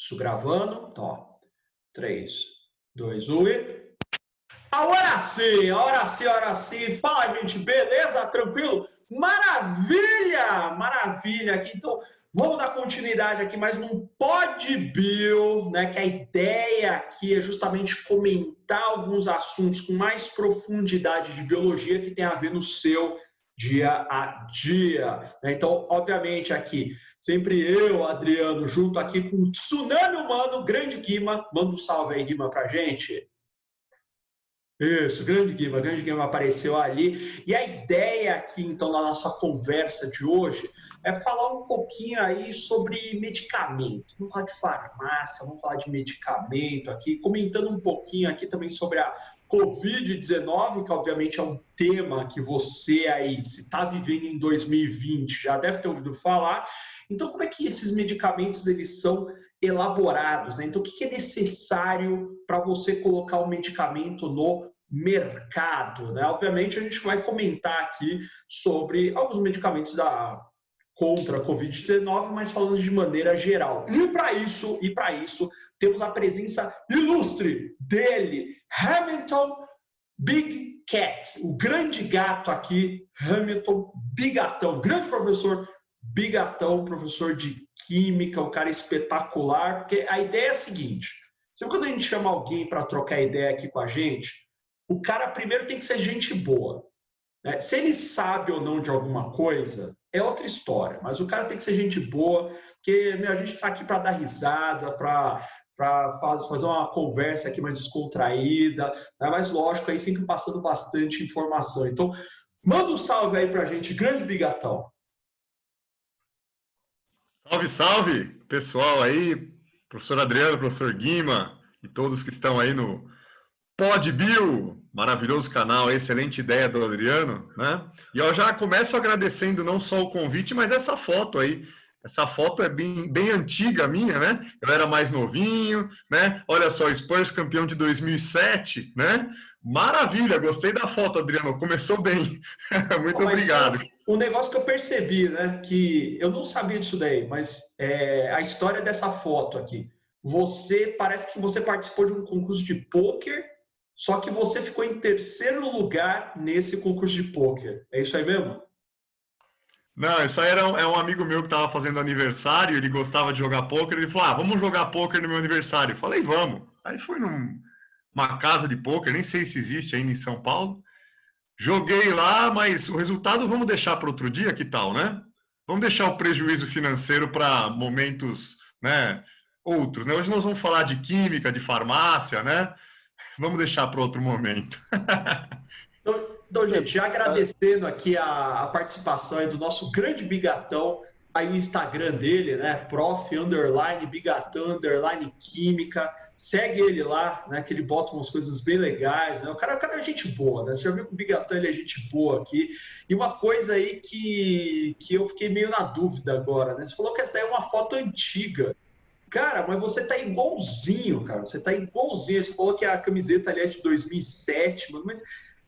Isso gravando. Então, ó, 3, 2, 1 e... Agora sim, agora sim, agora sim. Fala, gente, beleza? Tranquilo? Maravilha! Maravilha! Aqui, então, vamos dar continuidade aqui mais num Pod Bio, né? Que a ideia aqui é justamente comentar alguns assuntos com mais profundidade de biologia que tem a ver no seu dia a dia. Então, obviamente, aqui, sempre eu, Adriano, junto aqui com o Tsunami Humano, grande Guima. Manda um salve aí, Guima, pra gente. Isso, grande Guima apareceu ali. E a ideia aqui, então, na nossa conversa de hoje é falar um pouquinho aí sobre medicamento. Vamos falar de farmácia, vamos falar de medicamento aqui, comentando um pouquinho aqui também sobre a Covid-19, que obviamente é um tema que você aí, se está vivendo em 2020, já deve ter ouvido falar. Então, como é que esses medicamentos eles são elaborados, né? Então, o que é necessário para você colocar o medicamento no mercado, né? Obviamente, a gente vai comentar aqui sobre alguns medicamentos contra a Covid-19, mas falando de maneira geral. E para isso, temos a presença ilustre dele, Hamilton Big Cat, o grande gato aqui, Hamilton Bigatão, grande professor Bigatão, professor de química, um cara espetacular, porque a ideia é a seguinte, sempre quando a gente chama alguém para trocar ideia aqui com a gente, o cara primeiro tem que ser gente boa, né? Se ele sabe ou não de alguma coisa, é outra história, mas o cara tem que ser gente boa, porque a gente está aqui para dar risada, para fazer uma conversa aqui mais descontraída, né? Mas lógico, aí sempre passando bastante informação. Então, manda um salve aí para a gente, grande Bigatão. Salve, salve, pessoal aí, professor Adriano, professor Guima e todos que estão aí no Pod Bio, maravilhoso canal, excelente ideia do Adriano, né? E eu já começo agradecendo não só o convite, mas essa foto aí. Essa foto é bem antiga minha, né? Eu era mais novinho, né? Olha só, Spurs campeão de 2007, né? Maravilha, gostei da foto, Adriano, começou bem. Muito obrigado. Um negócio que eu percebi, né? Que eu não sabia disso daí, mas a história dessa foto aqui. Parece que você participou de um concurso de pôquer, só que você ficou em terceiro lugar nesse concurso de pôquer. É isso aí mesmo? Não, isso aí é um amigo meu que estava fazendo aniversário, ele gostava de jogar pôquer, ele falou, vamos jogar pôquer no meu aniversário. Eu falei, vamos. Aí fui numa casa de pôquer, nem sei se existe ainda em São Paulo. Joguei lá, mas o resultado vamos deixar para outro dia, que tal, né? Vamos deixar o prejuízo financeiro para momentos, né, outros, né? Hoje nós vamos falar de química, de farmácia, né? Vamos deixar para outro momento. Então, gente, já agradecendo aqui a participação aí do nosso grande Bigatão, aí o Instagram dele, né? Bigatão_química. Segue ele lá, né? Que ele bota umas coisas bem legais, né? O cara é gente boa, né? Você já viu que o Bigatão ele é gente boa aqui. E uma coisa aí que eu fiquei meio na dúvida agora, né? Você falou que essa daí é uma foto antiga. Cara, mas você tá igualzinho, cara. Você tá igualzinho. Você falou que a camiseta ali é de 2007, mano, mas...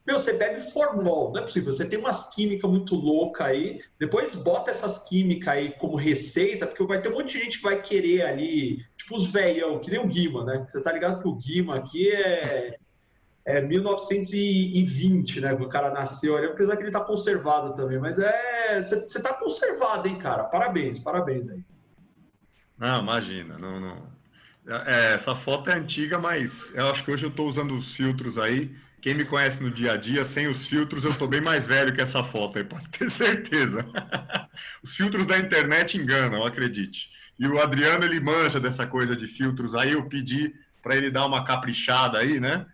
Meu, você bebe formol, não é possível. Você tem umas químicas muito loucas aí, depois bota essas químicas aí como receita, porque vai ter um monte de gente que vai querer ali, tipo os velhão, que nem o Guima, né? Você tá ligado que o Guima aqui é 1920, né? Que o cara nasceu ali, apesar que ele tá conservado também, mas você tá conservado, hein, cara? Parabéns aí. Não, imagina, não. Essa foto é antiga, mas eu acho que hoje eu estou usando os filtros aí. Quem me conhece no dia a dia, sem os filtros, eu estou bem mais velho que essa foto aí, pode ter certeza. Os filtros da internet enganam, acredite. E o Adriano, ele manja dessa coisa de filtros aí, eu pedi para ele dar uma caprichada aí, né?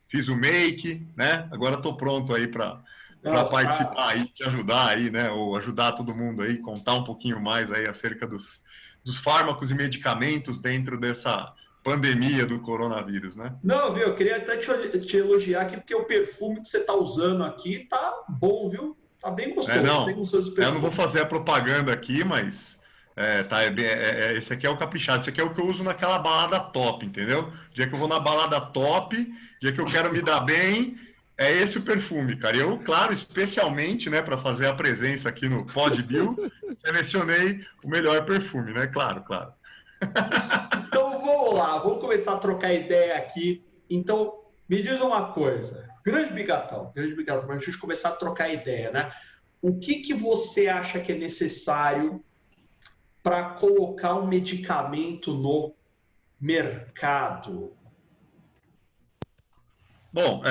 Fiz o make, né? Agora estou pronto aí para participar aí, te ajudar aí, né? Ou ajudar todo mundo aí, contar um pouquinho mais aí acerca dos fármacos e medicamentos dentro dessa pandemia do coronavírus, né? Não, viu? Eu queria até te elogiar aqui, porque o perfume que você está usando aqui tá bom, viu? Tá bem gostoso. Não, bem gostoso eu não vou fazer a propaganda aqui, mas esse aqui é o caprichado. Esse aqui é o que eu uso naquela balada top, entendeu? Dia que eu vou na balada top, dia que eu quero me dar bem, é esse o perfume, cara. Eu, claro, especialmente, né, para fazer a presença aqui no Pod Bio, selecionei o melhor perfume, né? Claro. Então lá, vamos começar a trocar ideia aqui. Então, me diz uma coisa, grande bigatão, para a gente começar a trocar ideia, né? O que você acha que é necessário para colocar um medicamento no mercado? Bom,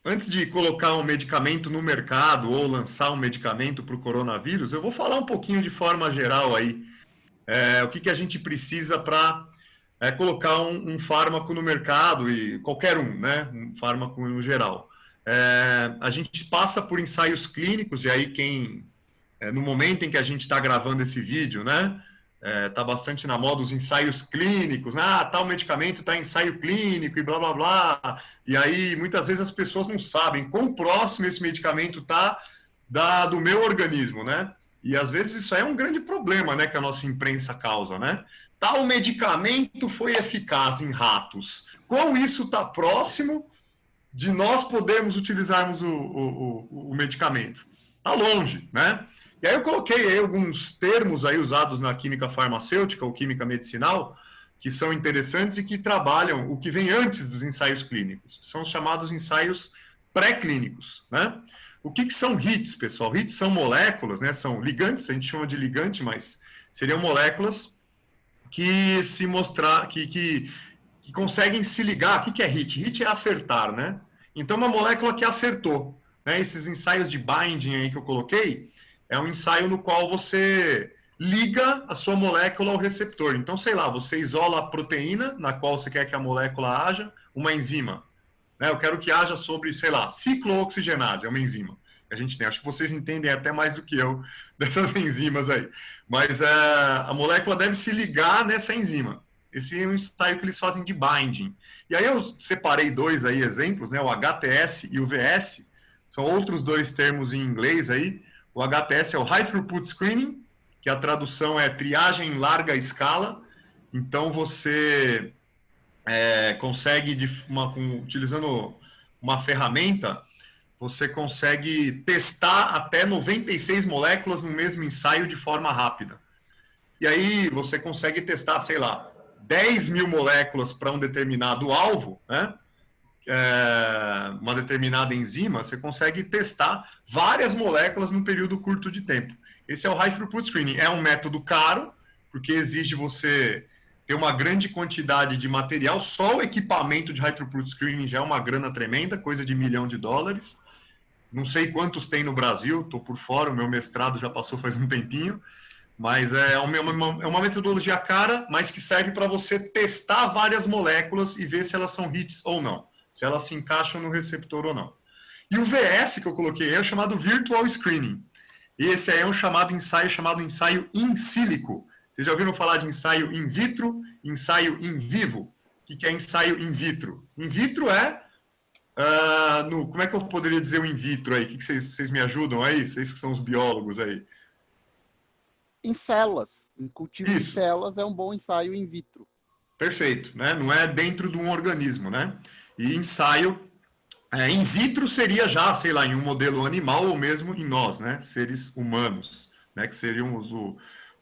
antes de colocar um medicamento no mercado ou lançar um medicamento para o coronavírus, eu vou falar um pouquinho de forma geral aí. O que a gente precisa para colocar um fármaco no mercado, e qualquer um, né? Um fármaco no geral. A gente passa por ensaios clínicos, e aí no momento em que a gente está gravando esse vídeo, né? Está bastante na moda os ensaios clínicos, né? Tal medicamento está em ensaio clínico e blá, blá, blá. E aí, muitas vezes, as pessoas não sabem quão próximo esse medicamento está do meu organismo, né? E, às vezes, isso é um grande problema, né? Que a nossa imprensa causa, né? Tal medicamento foi eficaz em ratos. Como isso está próximo de nós podermos utilizarmos o medicamento? Está longe, né? E aí eu coloquei aí alguns termos aí usados na química farmacêutica ou química medicinal que são interessantes e que trabalham o que vem antes dos ensaios clínicos. São os chamados ensaios pré-clínicos, né? O que são HITs, pessoal? HITs são moléculas, né? São ligantes, a gente chama de ligante, mas seriam moléculas que se mostrar, que conseguem se ligar. O que é HIT? HIT é acertar, né? Então, uma molécula que acertou, né? Esses ensaios de binding aí que eu coloquei, é um ensaio no qual você liga a sua molécula ao receptor. Então, sei lá, você isola a proteína na qual você quer que a molécula haja, uma enzima. Né? Eu quero que haja sobre, sei lá, ciclooxigenase, é uma enzima que a gente tem. Acho que vocês entendem até mais do que eu dessas enzimas aí. Mas a molécula deve se ligar nessa enzima. Esse é um ensaio que eles fazem de binding. E aí eu separei dois aí exemplos, né? O HTS e o VS, são outros dois termos em inglês aí. O HTS é o High Throughput Screening, que a tradução é triagem em larga escala. Então, você consegue, utilizando uma ferramenta, você consegue testar até 96 moléculas no mesmo ensaio de forma rápida. E aí você consegue testar, sei lá, 10 mil moléculas para um determinado alvo, né? Uma determinada enzima, você consegue testar várias moléculas num período curto de tempo. Esse é o High Throughput Screening. É um método caro, porque exige você ter uma grande quantidade de material. Só o equipamento de High Throughput Screening já é uma grana tremenda, coisa de $1 milhão. Não sei quantos tem no Brasil, estou por fora, o meu mestrado já passou faz um tempinho, mas é uma metodologia cara, mas que serve para você testar várias moléculas e ver se elas são hits ou não, se elas se encaixam no receptor ou não. E o VS que eu coloquei aí é o chamado Virtual Screening. Esse aí é um ensaio chamado ensaio in silico. Vocês já ouviram falar de ensaio in vitro, ensaio in vivo? O que é ensaio in vitro? In vitro é... como é que eu poderia dizer o in vitro aí? O que vocês me ajudam aí? Vocês que são os biólogos aí. Em células. Em cultivo de células é um bom ensaio in vitro. Perfeito, né? Não é dentro de um organismo, né? E ensaio in vitro seria já, sei lá, em um modelo animal ou mesmo em nós, né? Seres humanos, né? Que seriam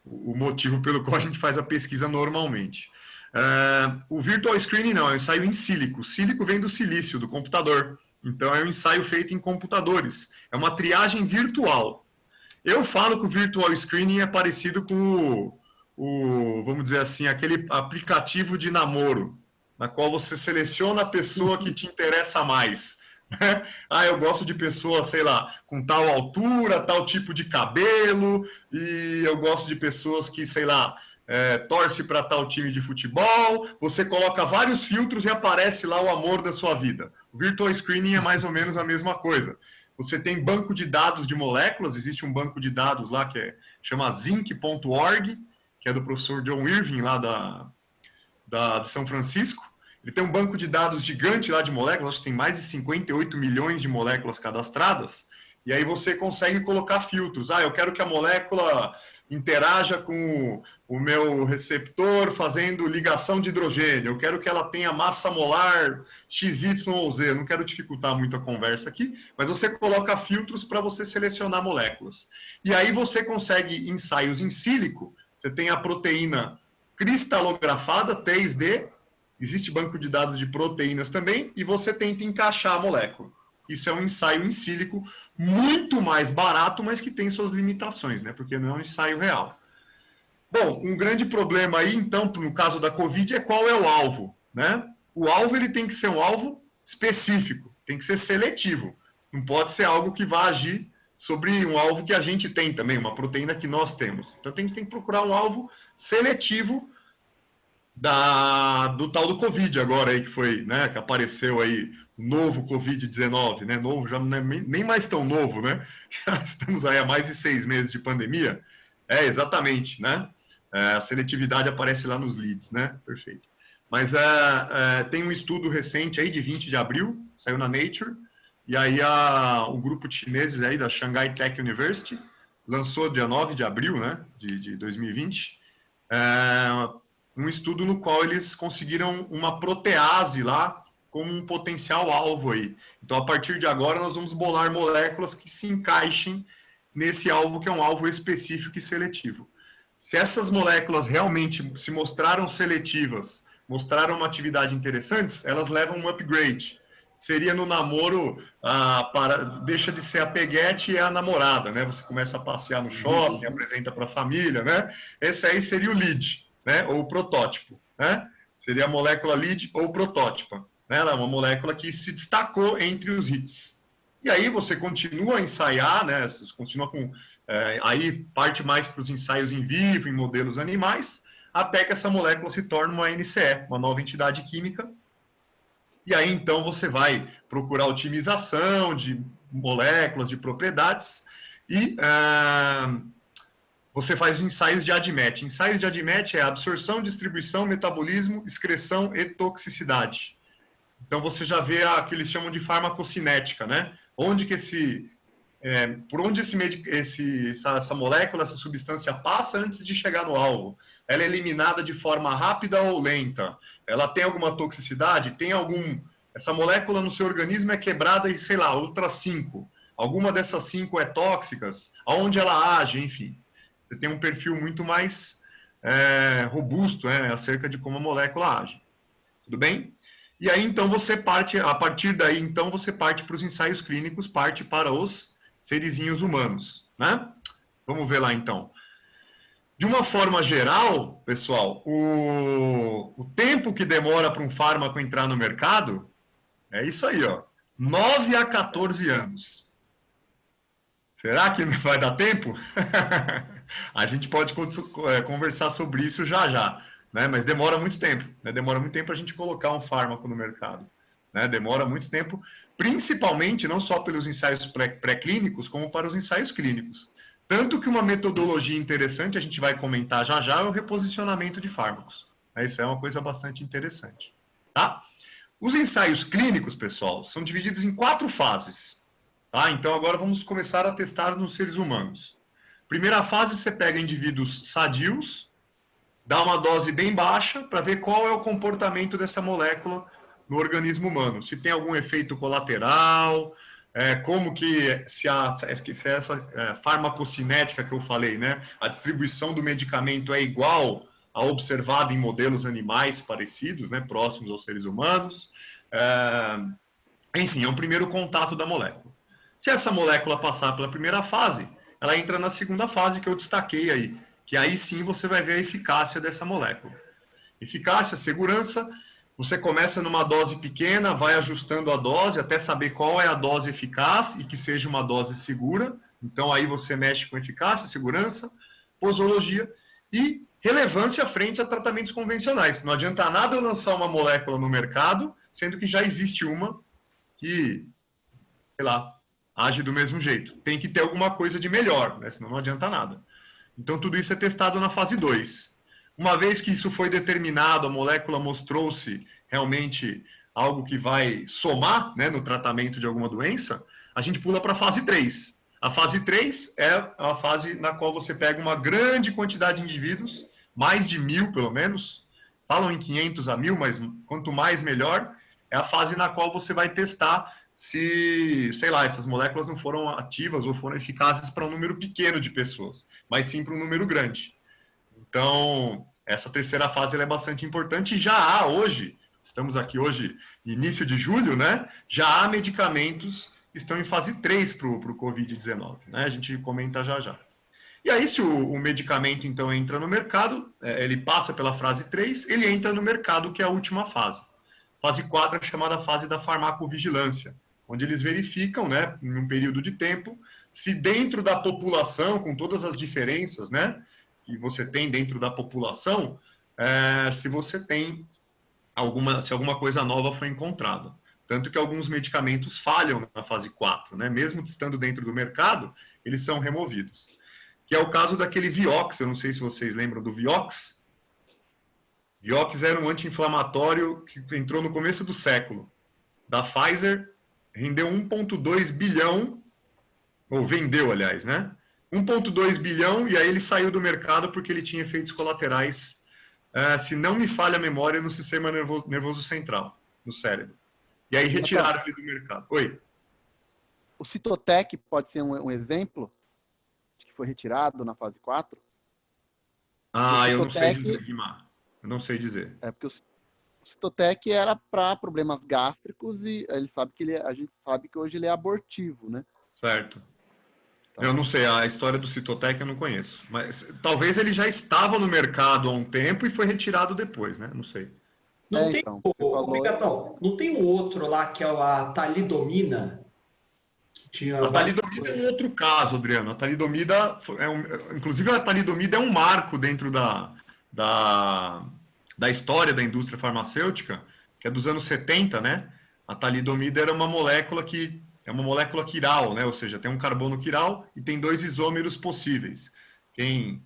o motivo pelo qual a gente faz a pesquisa normalmente. O Virtual Screening não, é um ensaio in silico. Sílico vem do silício, do computador. Então, é um ensaio feito em computadores. É uma triagem virtual. Eu falo que o Virtual Screening é parecido com vamos dizer assim, aquele aplicativo de namoro, na qual você seleciona a pessoa que te interessa mais. Eu gosto de pessoas, sei lá, com tal altura, tal tipo de cabelo, e eu gosto de pessoas que, sei lá, torce para tal time de futebol. Você coloca vários filtros e aparece lá o amor da sua vida. O Virtual Screening é mais ou menos a mesma coisa. Você tem banco de dados de moléculas, existe um banco de dados lá que chama zinc.org, que é do professor John Irving, lá de São Francisco. Ele tem um banco de dados gigante lá de moléculas, acho que tem mais de 58 milhões de moléculas cadastradas, e aí você consegue colocar filtros. Eu quero que a molécula interaja com o meu receptor fazendo ligação de hidrogênio, eu quero que ela tenha massa molar XY ou Z, eu não quero dificultar muito a conversa aqui, mas você coloca filtros para você selecionar moléculas. E aí você consegue ensaios in silico, você tem a proteína cristalografada, 3D, existe banco de dados de proteínas também, e você tenta encaixar a molécula. Isso é um ensaio in sílico muito mais barato, mas que tem suas limitações, né? Porque não é um ensaio real. Bom, um grande problema aí, então, no caso da Covid, é qual é o alvo, né? O alvo ele tem que ser um alvo específico, tem que ser seletivo. Não pode ser algo que vá agir sobre um alvo que a gente tem também, uma proteína que nós temos. Então, tem que procurar um alvo seletivo do tal do Covid agora aí, que foi, né, que apareceu aí, o novo Covid-19, né? Novo, já não é nem mais tão novo, né? Já estamos aí há mais de 6 meses de pandemia. Exatamente, né? A seletividade aparece lá nos leads, né? Perfeito. Mas tem um estudo recente aí de 20 de abril, saiu na Nature, e aí o grupo de chineses aí da Shanghai Tech University lançou dia 9 de abril, né, de 2020, um estudo no qual eles conseguiram uma protease lá como um potencial alvo aí. Então, a partir de agora, nós vamos bolar moléculas que se encaixem nesse alvo, que é um alvo específico e seletivo. Se essas moléculas realmente se mostraram seletivas, mostraram uma atividade interessante, elas levam um upgrade. Seria no namoro, deixa de ser a peguete e a namorada, né? Você começa a passear no shopping, apresenta para a família, né? Esse aí seria o lead, né? Ou o protótipo, né? Seria a molécula lead ou protótipa. Né? Ela é uma molécula que se destacou entre os hits. E aí você continua a ensaiar, né? Você continua com... aí parte mais para os ensaios em vivo, em modelos animais, até que essa molécula se torne uma NCE, uma nova entidade química. E aí, então, você vai procurar otimização de moléculas, de propriedades, e você faz os ensaios de ADMET. Ensaios de ADMET é absorção, distribuição, metabolismo, excreção e toxicidade. Então, você já vê o que eles chamam de farmacocinética, né? Onde que por onde essa molécula, essa substância passa antes de chegar no alvo. Ela é eliminada de forma rápida ou lenta? Ela tem alguma toxicidade? Essa molécula no seu organismo é quebrada em, sei lá, outras 5. Alguma dessas 5 é tóxicas? Aonde ela age? Enfim, você tem um perfil muito mais robusto, né, acerca de como a molécula age. Tudo bem? E aí, então, a partir daí, então, você parte para os ensaios clínicos, parte para os serizinhos humanos, né? Vamos ver lá, então. De uma forma geral, pessoal, o tempo que demora para um fármaco entrar no mercado é isso aí, ó, 9 a 14 anos. Será que vai dar tempo? A gente pode conversar sobre isso já, né? Mas demora muito tempo, né? Demora muito tempo para a gente colocar um fármaco no mercado, né? Demora muito tempo, principalmente não só pelos ensaios pré-clínicos, como para os ensaios clínicos. Tanto que uma metodologia interessante, a gente vai comentar já, é o reposicionamento de fármacos. Isso é uma coisa bastante interessante, tá? Os ensaios clínicos, pessoal, são divididos em 4 fases. Tá? Então, agora vamos começar a testar nos seres humanos. Primeira fase, você pega indivíduos sadios, dá uma dose bem baixa para ver qual é o comportamento dessa molécula no organismo humano. Se tem algum efeito colateral, como que se essa farmacocinética que eu falei, né, a distribuição do medicamento é igual a observada em modelos animais parecidos, né, próximos aos seres humanos. Enfim, é um primeiro contato da molécula. Se essa molécula passar pela primeira fase, ela entra na segunda fase que eu destaquei aí, que aí sim você vai ver a eficácia dessa molécula. Eficácia, segurança, você começa numa dose pequena, vai ajustando a dose até saber qual é a dose eficaz e que seja uma dose segura. Então aí você mexe com eficácia, segurança, posologia e relevância frente a tratamentos convencionais. Não adianta nada eu lançar uma molécula no mercado, sendo que já existe uma que, sei lá, age do mesmo jeito. Tem que ter alguma coisa de melhor, né? Senão não adianta nada. Então, tudo isso é testado na fase 2. Uma vez que isso foi determinado, a molécula mostrou-se realmente algo que vai somar, né, no tratamento de alguma doença, a gente pula para a fase 3. A fase 3 é a fase na qual você pega uma grande quantidade de indivíduos, mais de 1.000 pelo menos, falam em 500 a 1.000, mas quanto mais melhor, é a fase na qual você vai testar se, sei lá, essas moléculas não foram ativas ou foram eficazes para um número pequeno de pessoas, mas sim para um número grande. Então, essa terceira fase ela é bastante importante. E já há hoje, estamos aqui hoje, início de julho, né? Já há medicamentos que estão em fase 3 para o Covid-19, né? A gente comenta já já. E aí, se o medicamento, então, entra no mercado, ele passa pela fase 3, ele entra no mercado, que é a última fase. Fase 4 é chamada fase da farmacovigilância, onde eles verificam, né, em um período de tempo, se dentro da população, com todas as diferenças, né, que você tem dentro da população, se você tem se alguma coisa nova foi encontrada. Tanto que alguns medicamentos falham na fase 4, né, mesmo estando dentro do mercado, eles são removidos. Que é o caso daquele Vioxx, eu não sei se vocês lembram do Vioxx. Vioxx era um anti-inflamatório que entrou no começo do século, da Pfizer, rendeu 1,2 bilhão, ou vendeu, aliás, né? 1,2 bilhão, e aí ele saiu do mercado porque ele tinha efeitos colaterais, se não me falha a memória, no sistema nervoso central, no cérebro. E aí retiraram ele do mercado. Oi? O Citotec pode ser um exemplo de que foi retirado na fase 4? Eu não sei dizer, Guimar. Eu não sei dizer. É porque o Citotec era para problemas gástricos e ele sabe que a gente sabe que hoje ele é abortivo, né? Certo. Então, eu não sei, a história do Citotec eu não conheço. Mas talvez ele já estava no mercado há um tempo e foi retirado depois, né? Não sei. Não tem não tem um outro lá que é a talidomina? A talidomida é um outro caso, Adriano. A talidomida inclusive a talidomida é um marco dentro da história da indústria farmacêutica, que é dos anos 70, né? A talidomida era uma molécula que é uma molécula quiral, né? Ou seja, tem um carbono quiral e tem 2 isômeros possíveis. Quem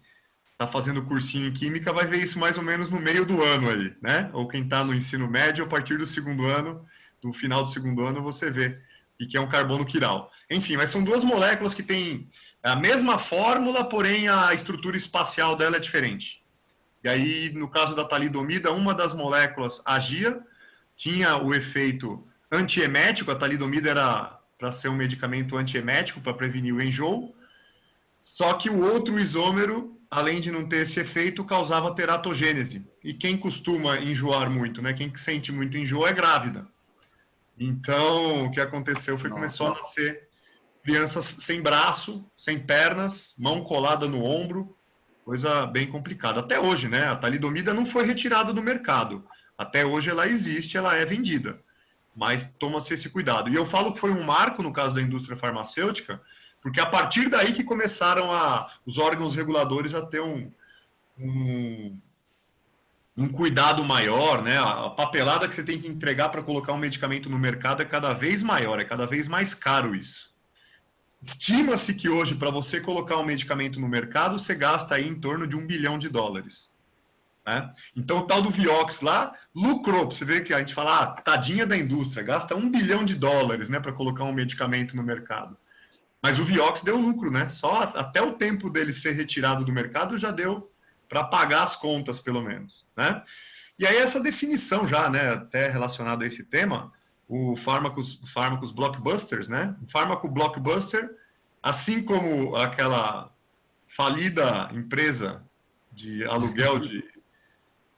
está fazendo cursinho em química vai ver isso mais ou menos no meio do ano aí, né? Ou quem está no ensino médio, a partir do segundo ano, do final do segundo ano, você vê e que é um carbono quiral. Enfim, mas são 2 moléculas que têm a mesma fórmula, porém a estrutura espacial dela é diferente. E aí, no caso da talidomida, uma das moléculas agia, tinha o efeito antiemético, a talidomida era para ser um medicamento antiemético, para prevenir o enjoo, só que o outro isômero, além de não ter esse efeito, causava teratogênese. E quem costuma enjoar muito, né? Quem sente muito enjoo é grávida. Então, o que aconteceu foi que começou a nascer crianças sem braço, sem pernas, mão colada no ombro, coisa bem complicada. Até hoje, né? A talidomida não foi retirada do mercado. Até hoje ela existe, ela é vendida. Mas toma-se esse cuidado. E eu falo que foi um marco no caso da indústria farmacêutica, porque a partir daí que começaram os órgãos reguladores a ter um cuidado maior, né? A papelada que você tem que entregar para colocar um medicamento no mercado é cada vez maior, é cada vez mais caro isso. Estima-se que hoje, para você colocar um medicamento no mercado, você gasta aí em torno de $1 bilhão. Né? Então, o tal do Vioxx lá lucrou. Você vê que a gente fala, tadinha da indústria, gasta $1 bilhão, né, para colocar um medicamento no mercado. Mas o Vioxx deu lucro, né? Só até o tempo dele ser retirado do mercado já deu para pagar as contas, pelo menos, né? E aí essa definição já, né, até relacionado a esse tema, o fármacos blockbusters, né? O fármaco blockbuster, assim como aquela falida empresa de aluguel de...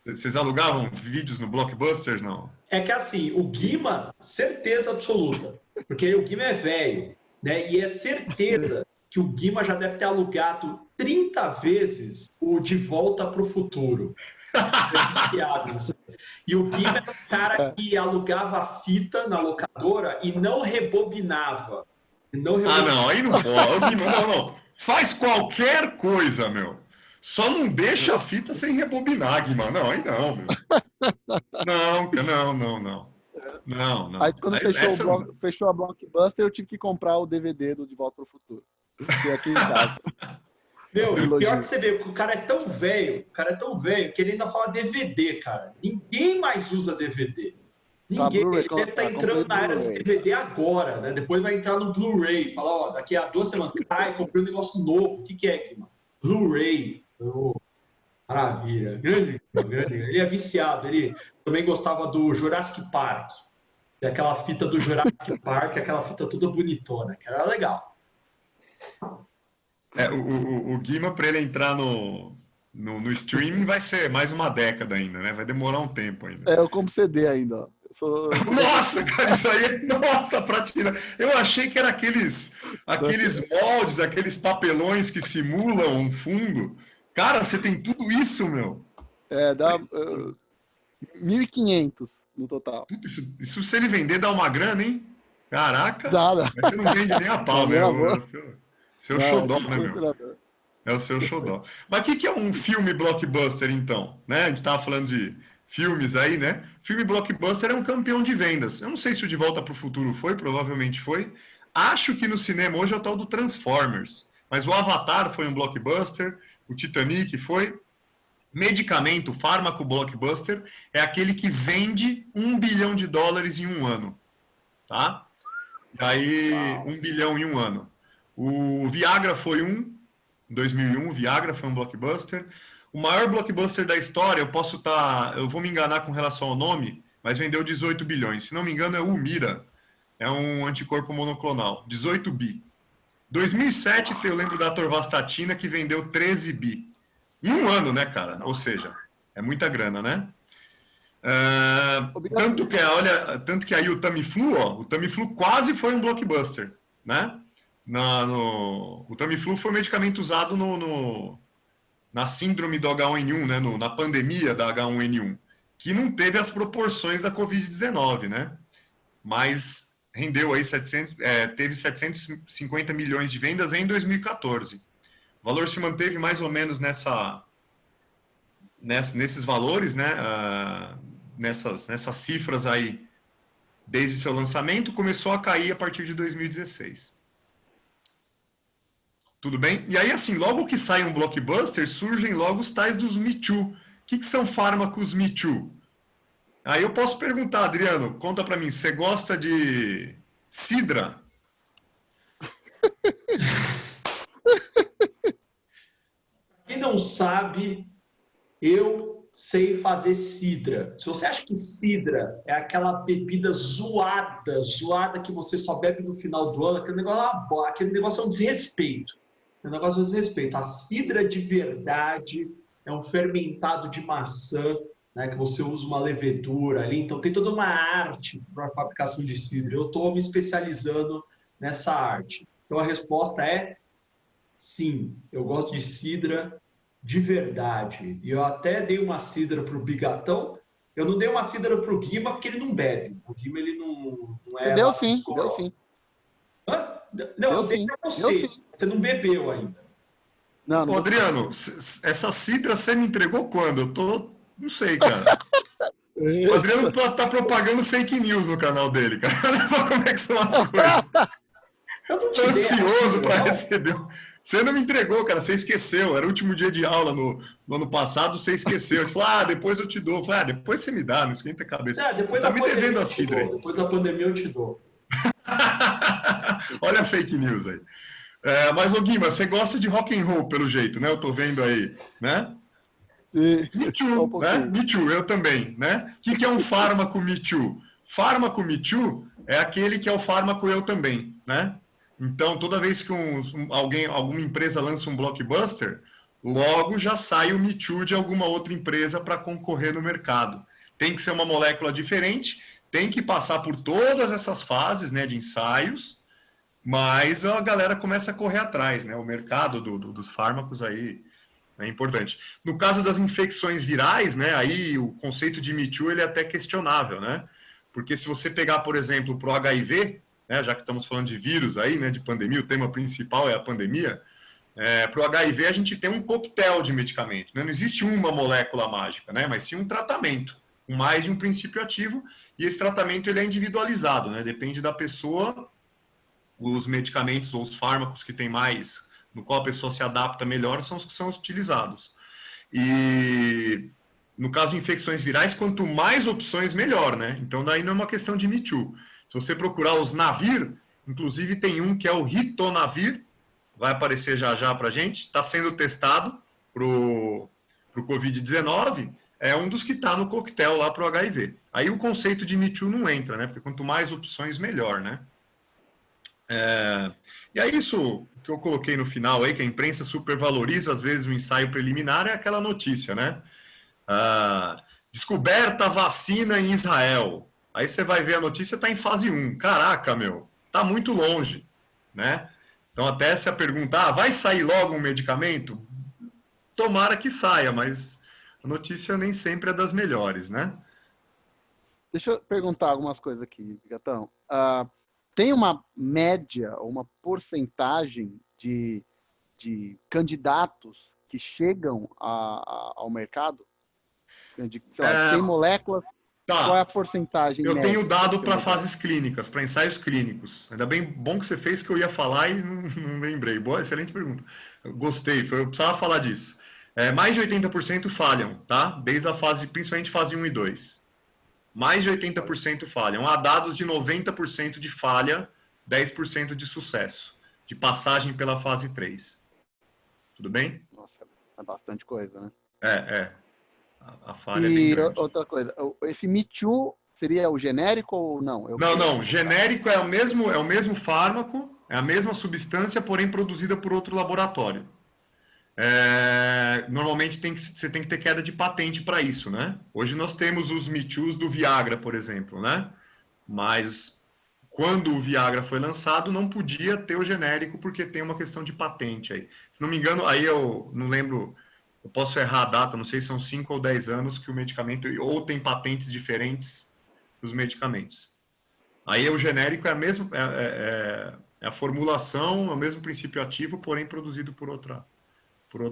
Vocês alugavam vídeos no Blockbusters, não? É que assim, o Guima, certeza absoluta, porque o Guima é velho, né? E é certeza que o Guima já deve ter alugado 30 vezes o De Volta para o Futuro. É viciado nisso. E o Guima era um cara que alugava a fita na locadora e não rebobinava. Não, aí não pode. Não. Faz qualquer coisa, meu. Só não deixa a fita sem rebobinar, Guima. Não, aí não, meu. Não. Aí quando fechou a Blockbuster, eu tive que comprar o DVD do De Volta para o Futuro. Fiquei aqui em casa. Meu, e pior que você vê, o cara é tão velho, que ele ainda fala DVD, cara. Ninguém mais usa DVD. Ninguém. Ele deve estar entrando na era do DVD agora, né? Depois vai entrar no Blu-ray. Falar, ó, daqui a 2 semanas, comprei um negócio novo. O que é, Guima? Blu-ray. Oh, maravilha. Grande. Ele é viciado. Ele também gostava do Jurassic Park. E aquela fita do Jurassic Park, aquela fita toda bonitona, que era legal. O Guima, para ele entrar no No streaming vai ser mais uma década ainda, né? Vai demorar um tempo ainda. Eu compro CD ainda, ó. Nossa, cara, isso aí, nossa, pra tirar. Eu achei que era aqueles moldes, aqueles papelões que simulam um fundo. Cara, você tem tudo isso, meu. Dá 1.500 no total. Isso se ele vender dá uma grana, hein? Caraca. Dá. Mas você não vende nem a pau, né? É o seu xodó, né, meu? É o seu xodó. Mas o que é um filme blockbuster, então? Né? A gente estava falando de filmes aí, né? Filme blockbuster é um campeão de vendas. Eu não sei se o De Volta para o Futuro foi, provavelmente foi. Acho que no cinema hoje é o tal do Transformers. Mas o Avatar foi um blockbuster, o Titanic foi. Medicamento, fármaco blockbuster, é aquele que vende $1 bilhão em um ano. Tá? E aí, 1 bilhão em um ano. O Viagra foi em 2001, o Viagra foi um blockbuster. O maior blockbuster da história, eu vou me enganar com relação ao nome, mas vendeu 18 bilhões. Se não me engano, é o Humira. É um anticorpo monoclonal. 18 bi. 2007, eu lembro da atorvastatina, que vendeu 13 bi. Em um ano, né, cara? Ou seja, é muita grana, né? Tanto que aí o Tamiflu, quase foi um blockbuster, né? O Tamiflu foi um medicamento usado na síndrome do H1N1, né? Na pandemia da H1N1, que não teve as proporções da Covid-19, né? Mas rendeu aí teve 750 milhões de vendas em 2014. O valor se manteve mais ou menos nesses valores, né? Nessas cifras aí, desde seu lançamento, começou a cair a partir de 2016. Tudo bem? E aí, assim, logo que sai um blockbuster, surgem logo os tais dos Me Too. O que são fármacos Me Too? Aí eu posso perguntar, Adriano, conta pra mim, você gosta de cidra? Quem não sabe, eu sei fazer cidra. Se você acha que cidra é aquela bebida zoada que você só bebe no final do ano, aquele negócio é um desrespeito. O negócio é um desrespeito. A cidra de verdade é um fermentado de maçã, né, que você usa uma levedura ali. Então tem toda uma arte para a fabricação de cidra. Eu estou me especializando nessa arte. Então a resposta é sim, eu gosto de cidra de verdade. E eu até dei uma cidra para o Bigatão. Eu não dei uma cidra para o Guima porque ele não bebe. O Guima ele não é. Deu sim. Hã? Não, eu dei para você. Você não bebeu ainda. Não. Ô, Adriano, essa cidra você me entregou quando? Não sei, cara. O Adriano tá propagando fake news no canal dele, cara. Olha só como é que são as coisas. Eu não te Tô ansioso para receber. Você não me entregou, cara. Você esqueceu. Era o último dia de aula no ano passado, você esqueceu. Você falou, depois eu te dou. Eu falei, depois você me dá, não esquenta a cabeça. Depois tá me devendo a cidra aí. Depois da pandemia eu te dou. Olha a fake news aí. Mas, ô Guima, você gosta de rock and roll, pelo jeito, né? Eu tô vendo aí, né? Me Too, né? Me Too, eu também, né? O que é um fármaco Me Too? Fármaco Me Too é aquele que é o fármaco eu também, né? Então, toda vez que alguma empresa lança um blockbuster, logo já sai o Me Too de alguma outra empresa para concorrer no mercado. Tem que ser uma molécula diferente, tem que passar por todas essas fases, né, de ensaios, mas a galera começa a correr atrás, né? O mercado dos fármacos aí é importante. No caso das infecções virais, né, aí o conceito de Me Too ele é até questionável, né? Porque se você pegar, por exemplo, para o HIV, né, já que estamos falando de vírus aí, né, de pandemia, o tema principal é a pandemia, para o HIV a gente tem um coquetel de medicamento, né? Não existe uma molécula mágica, né, mas sim um tratamento, com mais de um princípio ativo, e esse tratamento ele é individualizado, né? Depende da pessoa, os medicamentos ou os fármacos que tem mais, no qual a pessoa se adapta melhor, são os que são utilizados. E no caso de infecções virais, quanto mais opções, melhor, né? Então daí não é uma questão de Me Too. Se você procurar os Navir, inclusive tem um que é o Ritonavir, vai aparecer já para a gente, está sendo testado para o Covid-19, é um dos que está no coquetel lá para o HIV. Aí o conceito de Me Too não entra, né? Porque quanto mais opções, melhor, né? E aí isso que eu coloquei no final aí, que a imprensa supervaloriza às vezes o ensaio preliminar, é aquela notícia, né? Descoberta vacina em Israel. Aí você vai ver a notícia, está em fase 1. Caraca, meu, tá muito longe, né? Então até se a pergunta, vai sair logo um medicamento? Tomara que saia, mas a notícia nem sempre é das melhores, né? Deixa eu perguntar algumas coisas aqui, Gatão. Tem uma média, uma porcentagem de candidatos que chegam ao mercado? Sei lá, de 100 moléculas, qual é a Tá. porcentagem Eu média? tenho dado Tem para uma ideia? fases clínicas, para ensaios clínicos. Ainda bem bom que você fez que eu ia falar e não lembrei. Boa, excelente pergunta. Eu gostei, eu precisava falar disso. Mais de 80% falham, tá? Desde a fase, principalmente fase 1 e 2. Mais de 80% falham. Há dados de 90% de falha, 10% de sucesso, de passagem pela fase 3. Tudo bem? Nossa, é bastante coisa, né? É. A falha é bem E grande. outra coisa, esse Me Too seria o genérico ou não? É o quê? Não. Genérico é o mesmo fármaco, é a mesma substância, porém produzida por outro laboratório. Normalmente você tem que ter queda de patente para isso, né? Hoje nós temos os Me Toos do Viagra, por exemplo, né? Mas quando o Viagra foi lançado, não podia ter o genérico porque tem uma questão de patente aí. Se não me engano, aí eu não lembro, eu posso errar a data, não sei se são 5 ou 10 anos que o medicamento, ou tem patentes diferentes dos medicamentos. Aí o genérico é a mesma, é a formulação, é o mesmo princípio ativo, porém produzido por outra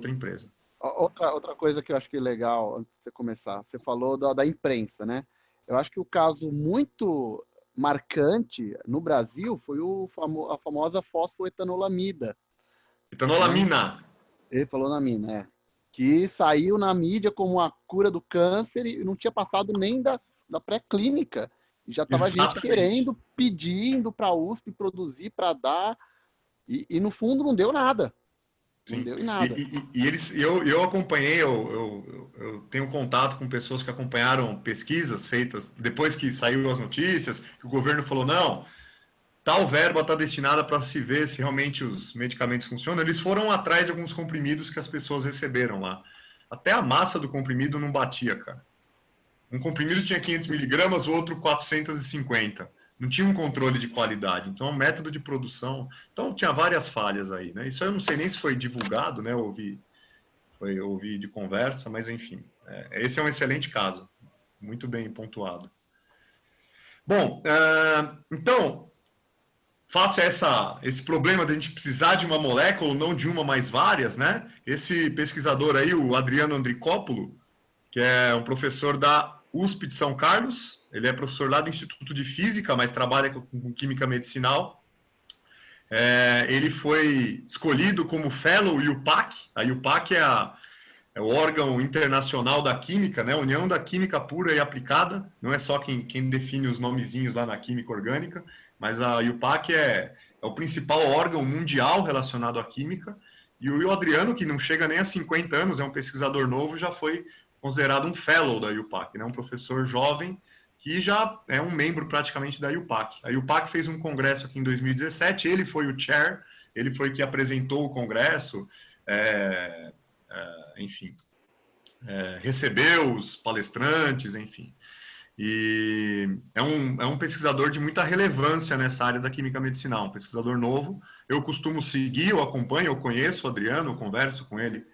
empresa. Outra coisa que eu acho que é legal, antes de você começar, você falou da imprensa, né? Eu acho que o caso muito marcante no Brasil foi a famosa fosfoetanolamida, né? Etanolamina. Ele falou na mina, que saiu na mídia como a cura do câncer e não tinha passado nem da pré-clínica. E já estava gente Exatamente. querendo, pedindo para a USP produzir, para dar, e no fundo não deu nada. Não Sim. deu em nada. Eu acompanhei, eu tenho contato com pessoas que acompanharam pesquisas feitas depois que saiu as notícias, que o governo falou, não, tal verba está destinada para se ver se realmente os medicamentos funcionam. Eles foram atrás de alguns comprimidos que as pessoas receberam lá. Até a massa do comprimido não batia, cara. Um comprimido tinha 500 miligramas, o outro 450. Não tinha um controle de qualidade. Então, o método de produção... Então, tinha várias falhas aí, né? Isso eu não sei nem se foi divulgado, né? Eu ouvi de conversa, mas enfim. Esse é um excelente caso. Muito bem pontuado. Bom, então, face a esse problema de a gente precisar de uma molécula, não de uma, mas várias, né? Esse pesquisador aí, o Adriano Andricópulo, que é um professor da USP de São Carlos, ele é professor lá do Instituto de Física, mas trabalha com Química Medicinal. Ele foi escolhido como Fellow UPAC. A UPAC é o órgão internacional da química, né? União da Química Pura e Aplicada. Não é só quem define os nomezinhos lá na química orgânica, mas a UPAC é o principal órgão mundial relacionado à química. E o Adriano, que não chega nem a 50 anos, é um pesquisador novo, já foi considerado um fellow da UPAC, né? Um professor jovem que já é um membro praticamente da UPAC. A UPAC fez um congresso aqui em 2017, ele foi o chair, ele foi que apresentou o congresso, enfim, recebeu os palestrantes, enfim. E é um pesquisador de muita relevância nessa área da química medicinal, um pesquisador novo. Eu costumo seguir, eu acompanho, eu conheço o Adriano, eu converso com ele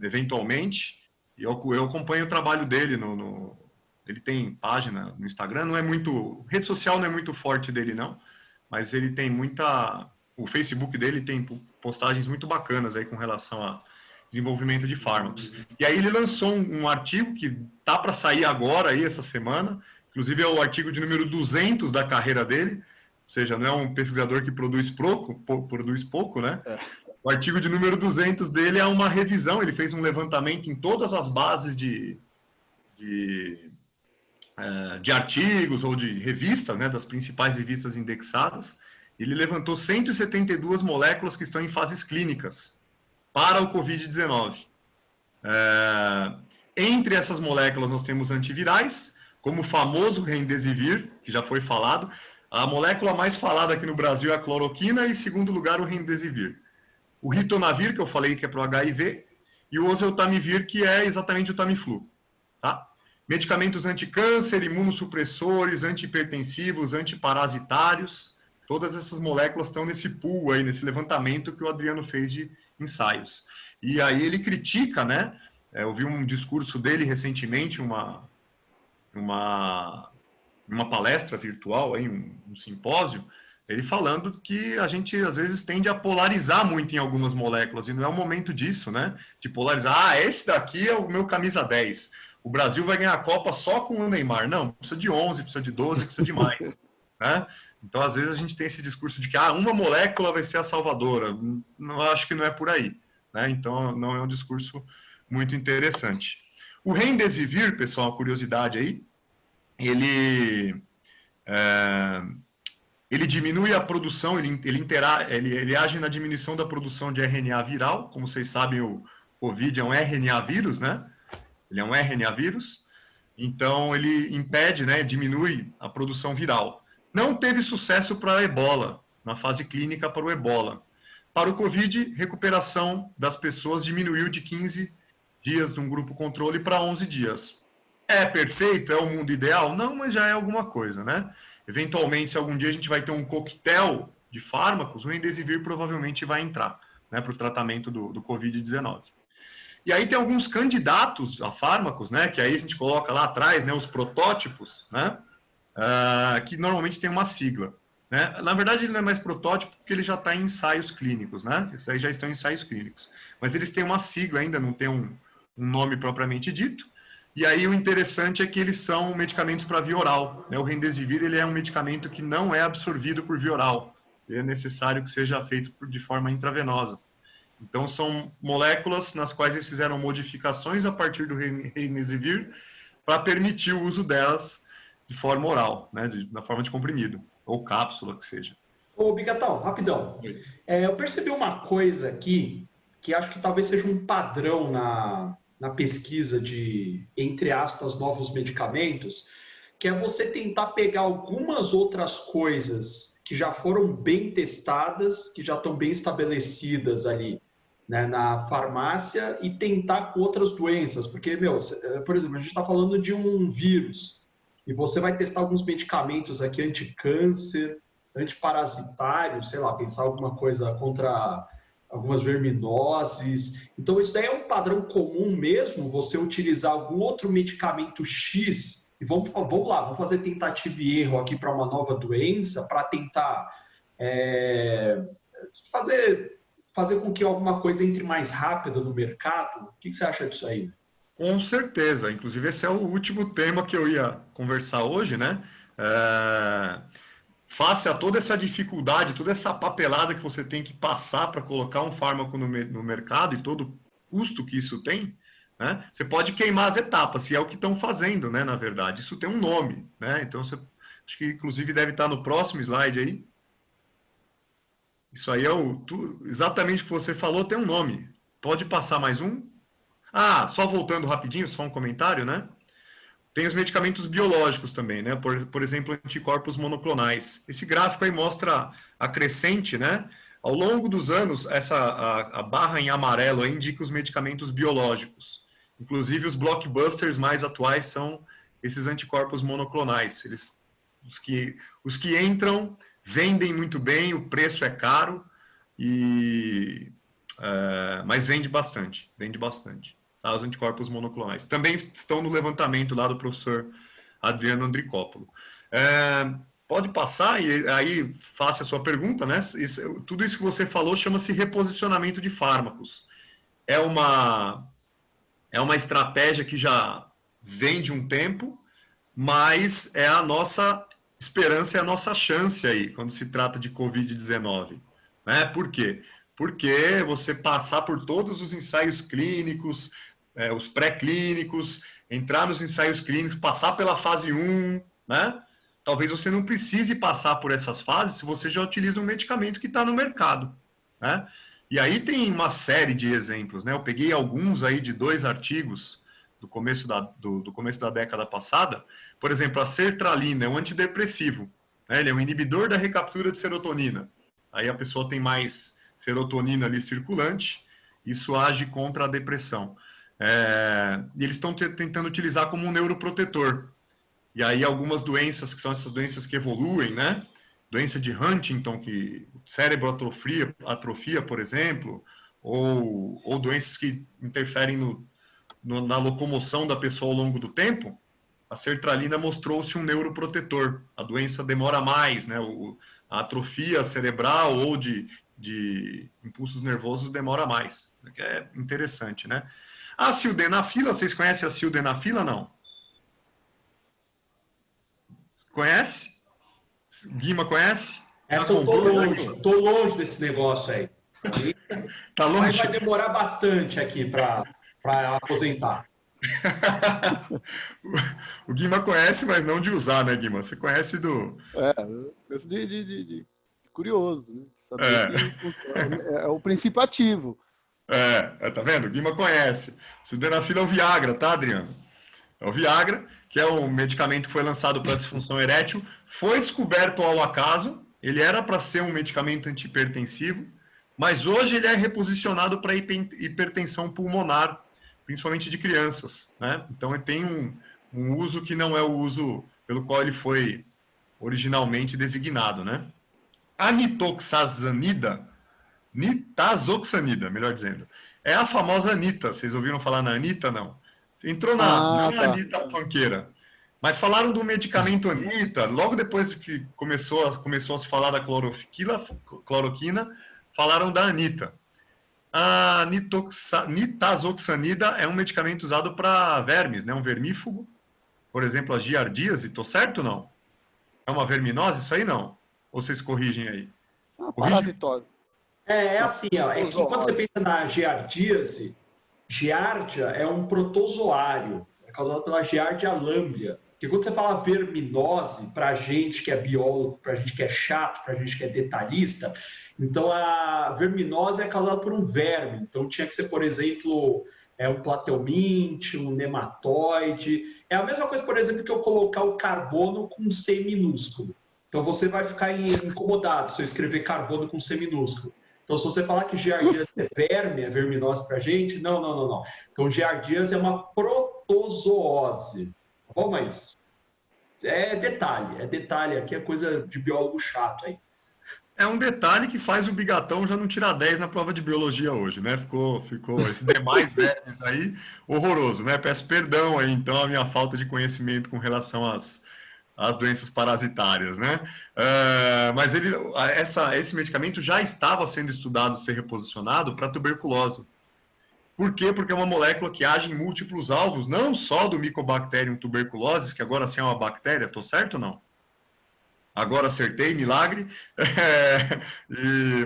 eventualmente, e eu acompanho o trabalho dele. Ele tem página no Instagram, não é muito... Rede social não é muito forte dele, não, mas ele tem muita... O Facebook dele tem postagens muito bacanas aí com relação a desenvolvimento de fármacos. E aí ele lançou um artigo que tá para sair agora, aí, essa semana, inclusive é o artigo de número 200 da carreira dele, ou seja, não é um pesquisador que produz pouco, né? O artigo de número 200 dele é uma revisão, ele fez um levantamento em todas as bases de artigos ou de revistas, né, das principais revistas indexadas. Ele levantou 172 moléculas que estão em fases clínicas para o Covid-19. Entre essas moléculas nós temos antivirais, como o famoso Remdesivir, que já foi falado. A molécula mais falada aqui no Brasil é a cloroquina e, em segundo lugar, o remdesivir. O ritonavir, que eu falei que é para o HIV, e o oseltamivir, que é exatamente o Tamiflu. Tá? Medicamentos anticâncer, imunossupressores, antihipertensivos, antiparasitários, todas essas moléculas estão nesse pool aí, nesse levantamento que o Adriano fez de ensaios. E aí ele critica, né? Eu vi um discurso dele recentemente, uma palestra virtual, aí, um simpósio, ele falando que a gente, às vezes, tende a polarizar muito em algumas moléculas, e não é o momento disso, né? De polarizar, esse daqui é o meu camisa 10. O Brasil vai ganhar a Copa só com o Neymar. Não, precisa de 11, precisa de 12, precisa de mais. Né? Então, às vezes, a gente tem esse discurso de que uma molécula vai ser a salvadora. Não, acho que não é por aí. Né? Então, não é um discurso muito interessante. O remdesivir, pessoal, uma curiosidade aí, ele diminui a produção, ele age na diminuição da produção de RNA viral. Como vocês sabem, o Covid é um RNA vírus, né? Ele é um RNA vírus, então ele impede, né, diminui a produção viral. Não teve sucesso para a ebola, na fase clínica para o ebola. Para o Covid, recuperação das pessoas diminuiu de 15 dias de um grupo controle para 11 dias. É perfeito? É o mundo ideal? Não, mas já é alguma coisa, né? Eventualmente, se algum dia a gente vai ter um coquetel de fármacos, o remdesivir provavelmente vai entrar, né, para o tratamento do Covid-19. E aí tem alguns candidatos a fármacos, né, que aí a gente coloca lá atrás, né, os protótipos, né, que normalmente tem uma sigla. Né? Na verdade, ele não é mais protótipo porque ele já está em ensaios clínicos, né? Esses aí já estão em ensaios clínicos. Mas eles têm uma sigla ainda, não tem um nome propriamente dito. E aí o interessante é que eles são medicamentos para via oral. Né? O remdesivir ele é um medicamento que não é absorvido por via oral. É necessário que seja feito de forma intravenosa. Então, são moléculas nas quais eles fizeram modificações a partir do remdesivir para permitir o uso delas de forma oral, né, na forma de comprimido, ou cápsula, que seja. Ô, Bigatão, rapidão. Eu percebi uma coisa aqui, que acho que talvez seja um padrão na pesquisa de, entre aspas, novos medicamentos, que é você tentar pegar algumas outras coisas que já foram bem testadas, que já estão bem estabelecidas ali, né, na farmácia e tentar com outras doenças. Porque, por exemplo, a gente está falando de um vírus e você vai testar alguns medicamentos aqui anti-câncer, antiparasitários, sei lá, pensar alguma coisa contra algumas verminoses. Então, isso daí é um padrão comum mesmo, você utilizar algum outro medicamento X e vamos lá, vamos fazer tentativa e erro aqui para uma nova doença, para tentar fazer com que alguma coisa entre mais rápido no mercado. O que você acha disso aí? Com certeza. Inclusive, esse é o último tema que eu ia conversar hoje, né? Face a toda essa dificuldade, toda essa papelada que você tem que passar para colocar um fármaco no mercado e todo o custo que isso tem, né? Você pode queimar as etapas, e é o que estão fazendo, né? Na verdade, isso tem um nome, né? Então, acho que inclusive deve estar no próximo slide aí. Isso aí é exatamente o que você falou, tem um nome. Pode passar mais um? Só voltando rapidinho, só um comentário, né? Tem os medicamentos biológicos também, né? Por exemplo, anticorpos monoclonais. Esse gráfico aí mostra a crescente, né? Ao longo dos anos, a barra em amarelo aí indica os medicamentos biológicos. Inclusive, os blockbusters mais atuais são esses anticorpos monoclonais. Os que entram vendem muito bem, o preço é caro, mas vende bastante. Tá? Os anticorpos monoclonais. Também estão no levantamento lá do professor Adriano Andricópolo. Pode passar e aí faça a sua pergunta, né? Tudo isso que você falou chama-se reposicionamento de fármacos. É uma estratégia que já vem de um tempo, mas é a nossa esperança, é a nossa chance aí, quando se trata de Covid-19. Né? Por quê? Porque você passar por todos os ensaios clínicos, os pré-clínicos, entrar nos ensaios clínicos, passar pela fase 1, né? Talvez você não precise passar por essas fases se você já utiliza um medicamento que está no mercado, né? E aí tem uma série de exemplos, né? Eu peguei alguns aí de 2 artigos do começo da década passada. Por exemplo, a sertralina é um antidepressivo. né? Ele é um inibidor da recaptura de serotonina. Aí a pessoa tem mais serotonina ali circulante, isso age contra a depressão. E eles estão tentando utilizar como um neuroprotetor. E aí algumas doenças, que são essas doenças que evoluem, né? Doença de Huntington, que o cérebro atrofia, por exemplo, ou doenças que interferem na locomoção da pessoa ao longo do tempo, a sertralina mostrou-se um neuroprotetor. A doença demora mais, né? A atrofia cerebral ou de impulsos nervosos demora mais. Que é interessante, né? A sildenafila, vocês conhecem a sildenafila, não? Conhece? Guima conhece? Essa eu tô longe desse negócio aí. Tá longe? Vai demorar bastante aqui para aposentar. O Guima conhece, mas não de usar, né, Guima? Você conhece do... Conheço de curioso, né? Saber que é o princípio ativo. Tá vendo? O Guima conhece. Sildenafila é o Viagra, tá, Adriano? É o Viagra, que é um medicamento que foi lançado para disfunção erétil, foi descoberto ao acaso, ele era para ser um medicamento antihipertensivo, mas hoje ele é reposicionado para hipertensão pulmonar, principalmente de crianças, né? Então ele tem um uso que não é o uso pelo qual ele foi originalmente designado, né? A nitazoxanida, melhor dizendo, é a famosa Anitta. Vocês ouviram falar na Anitta, não? Entrou não na Anitta funkeira. Mas falaram do medicamento Anitta, logo depois que começou a se falar da cloroquina, falaram da Anitta. A nitazoxanida é um medicamento usado para vermes, né? Um vermífugo, por exemplo, a giardíase. Tô certo ou não? É uma verminose isso aí, não? Ou vocês corrigem aí? Parasitose. É assim, ó, é que quando você pensa na giardíase, giardia é um protozoário, é causado pela giardia lamblia. Porque quando você fala verminose, para gente que é biólogo, para gente que é chato, para gente que é detalhista, então a verminose é causada por um verme. Então tinha que ser, por exemplo, um platelminte, um nematóide. É a mesma coisa, por exemplo, que eu colocar o carbono com C minúsculo. Então você vai ficar incomodado se eu escrever carbono com C minúsculo. Então, se você falar que giardíase é verme, é verminose para a gente, não. Então, giardíase é uma protozoose. Tá bom? Mas é detalhe. Aqui é coisa de biólogo chato aí. É um detalhe que faz o Bigatão já não tirar 10 na prova de biologia hoje, né? Ficou esse demais vermes aí horroroso, né? Peço perdão aí, então, a minha falta de conhecimento com relação às doenças parasitárias, né? Mas esse medicamento já estava sendo estudado ser reposicionado para tuberculose. Por quê? Porque é uma molécula que age em múltiplos alvos, não só do Mycobacterium tuberculosis, que agora sim é uma bactéria, tô certo ou não? Agora acertei, milagre.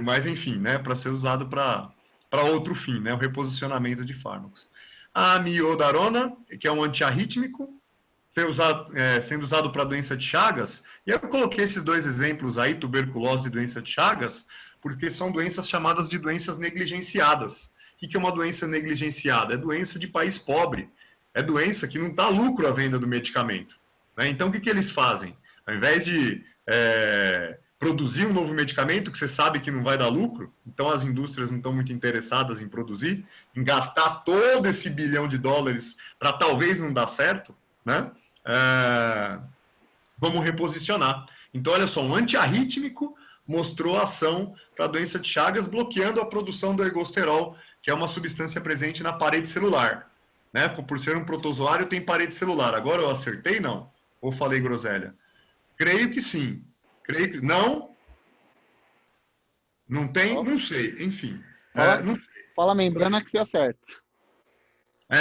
Mas enfim, né? Para ser usado para outro fim, né? O reposicionamento de fármacos. A amiodarona, que é um antiarrítmico, sendo usado para doença de Chagas, e eu coloquei esses dois exemplos aí, tuberculose e doença de Chagas, porque são doenças chamadas de doenças negligenciadas. O que é uma doença negligenciada? É doença de país pobre, é doença que não dá lucro à venda do medicamento, né? Então, o que eles fazem? Ao invés de produzir um novo medicamento que você sabe que não vai dar lucro, então as indústrias não estão muito interessadas em produzir, em gastar todo esse bilhão de dólares para talvez não dar certo, né? Vamos reposicionar. Então, olha só, um antiarrítmico mostrou ação para a doença de Chagas, bloqueando a produção do ergosterol, que é uma substância presente na parede celular. Né? Por ser um protozoário, tem parede celular. Agora eu acertei, não? Ou falei groselha? Creio que sim. Creio que... Não? Não tem? Não sei. Enfim. Fala membrana que você acerta.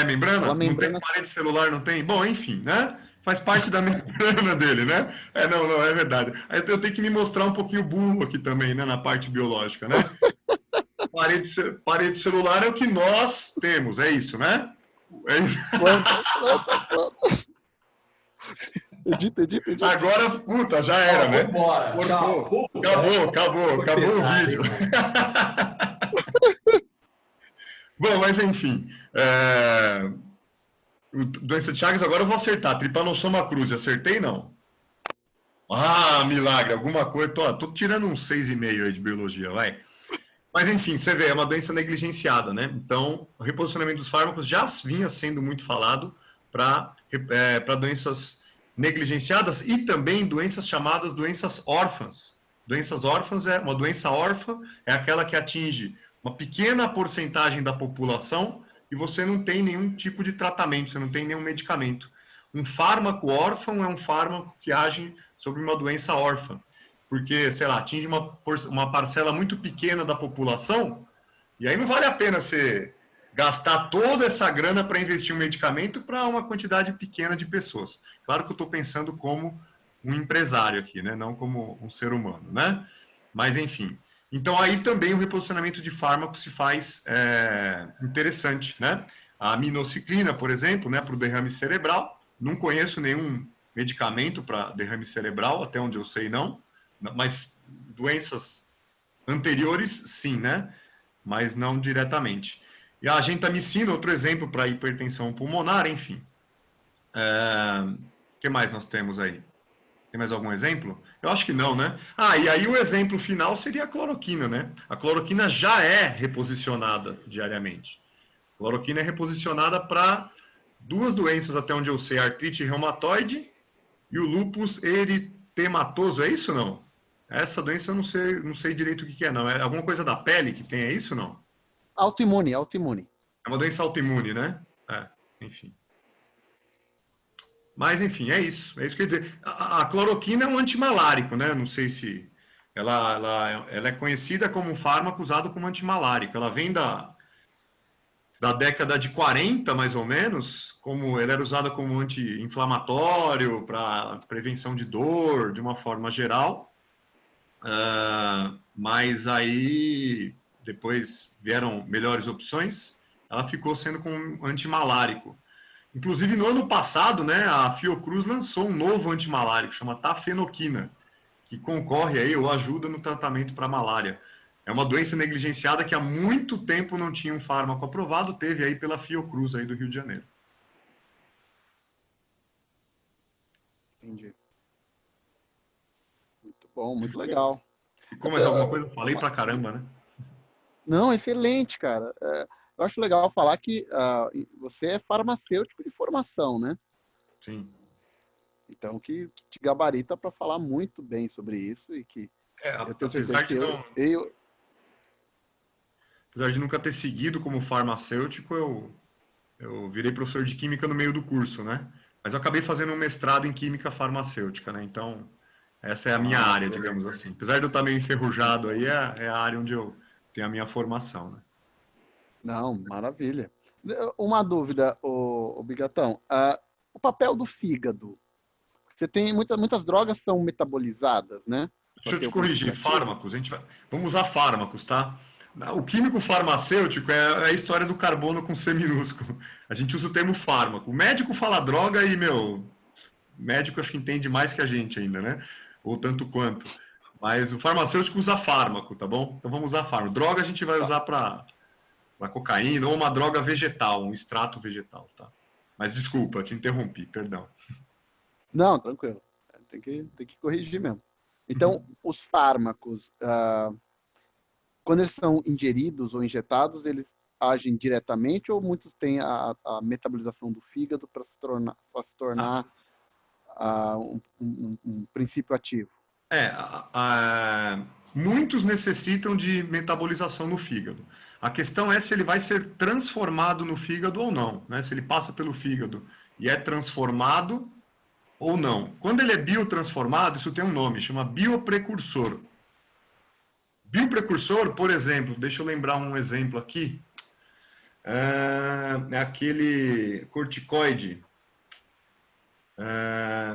Membrana? Não tem parede celular, não tem? Bom, enfim, né? Faz parte da membrana dele, né? Não, é verdade. Aí eu tenho que me mostrar um pouquinho burro aqui também, né? Na parte biológica, né? Parede celular é o que nós temos, é isso, né? Planta. Edita. Agora, puta, já era, né? Vambora. Acabou o vídeo. Bom, mas enfim. Doença de Chagas, agora eu vou acertar. Trypanosoma cruzi, acertei não? Ah, milagre, alguma coisa. Tô tirando uns 6,5 aí de biologia, vai. Mas, enfim, você vê, é uma doença negligenciada, né? Então, o reposicionamento dos fármacos já vinha sendo muito falado para doenças negligenciadas e também doenças chamadas doenças órfãs. Doenças órfãs uma doença órfã, é aquela que atinge uma pequena porcentagem da população e você não tem nenhum tipo de tratamento, você não tem nenhum medicamento. Um fármaco órfão é um fármaco que age sobre uma doença órfã, porque, sei lá, atinge uma parcela muito pequena da população, e aí não vale a pena você gastar toda essa grana para investir um medicamento para uma quantidade pequena de pessoas. Claro que eu estou pensando como um empresário aqui, né? Não como um ser humano, né? Mas, enfim. Então, aí também o reposicionamento de fármacos se faz interessante, né? A aminociclina, por exemplo, né, para o derrame cerebral. Não conheço nenhum medicamento para derrame cerebral, até onde eu sei, não. Mas doenças anteriores, sim, né? Mas não diretamente. E a gentamicina, outro exemplo para hipertensão pulmonar, enfim. O que mais nós temos aí? Tem mais algum exemplo? Eu acho que não, né? Ah, e aí o exemplo final seria a cloroquina, né? A cloroquina já é reposicionada diariamente. A cloroquina é reposicionada para duas doenças, até onde eu sei, artrite reumatoide e o lúpus eritematoso, é isso ou não? Essa doença eu não sei direito o que é, não. É alguma coisa da pele que tem, é isso ou não? Autoimune, autoimune. É uma doença autoimune, né? Enfim. Mas, enfim, é isso. É isso que eu ia dizer. A cloroquina é um antimalárico, né? Não sei se... Ela é conhecida como um fármaco usado como antimalárico. Ela vem da década de 40, mais ou menos, como ela era usada como anti-inflamatório, para prevenção de dor, de uma forma geral. Mas aí, depois vieram melhores opções, ela ficou sendo como um antimalárico. Inclusive, no ano passado, né, a Fiocruz lançou um novo antimalárico, chama Tafenoquina, que concorre aí ou ajuda no tratamento para malária. É uma doença negligenciada que há muito tempo não tinha um fármaco aprovado, teve aí pela Fiocruz aí do Rio de Janeiro. Entendi. Muito bom, muito legal. Ficou mais Até, alguma coisa? Falei pra caramba, né? não, excelente, cara. Eu acho legal falar que você é farmacêutico de formação, né? Sim. Então, que te gabarita para falar muito bem sobre isso e que eu tenho certeza que apesar de nunca ter seguido como farmacêutico, eu virei professor de química no meio do curso, né? Mas eu acabei fazendo um mestrado em química farmacêutica, né? Então, essa é a minha área, digamos assim. Apesar de eu estar meio enferrujado aí, é a área onde eu tenho a minha formação, né? Não, maravilha. Uma dúvida, o Bigatão. O papel do fígado. Você tem muitas drogas são metabolizadas, né? Deixa eu te corrigir, fármacos, vamos usar fármacos, tá? O químico farmacêutico é a história do carbono com C minúsculo. A gente usa o termo fármaco. O médico fala droga e, o médico acho que entende mais que a gente ainda, né? Ou tanto quanto. Mas o farmacêutico usa fármaco, tá bom? Então vamos usar fármaco. Droga a gente vai usar para cocaína ou uma droga vegetal, um extrato vegetal, tá? Mas desculpa, te interrompi, perdão. Não, tranquilo. Tem que corrigir mesmo. Então, os fármacos, quando eles são ingeridos ou injetados, eles agem diretamente ou muitos têm a metabolização do fígado para se tornar um princípio ativo? Muitos necessitam de metabolização no fígado. A questão é se ele vai ser transformado no fígado ou não, né? Se ele passa pelo fígado e é transformado ou não. Quando ele é biotransformado, isso tem um nome, chama bioprecursor. Bioprecursor, por exemplo, deixa eu lembrar um exemplo aqui, é aquele corticoide.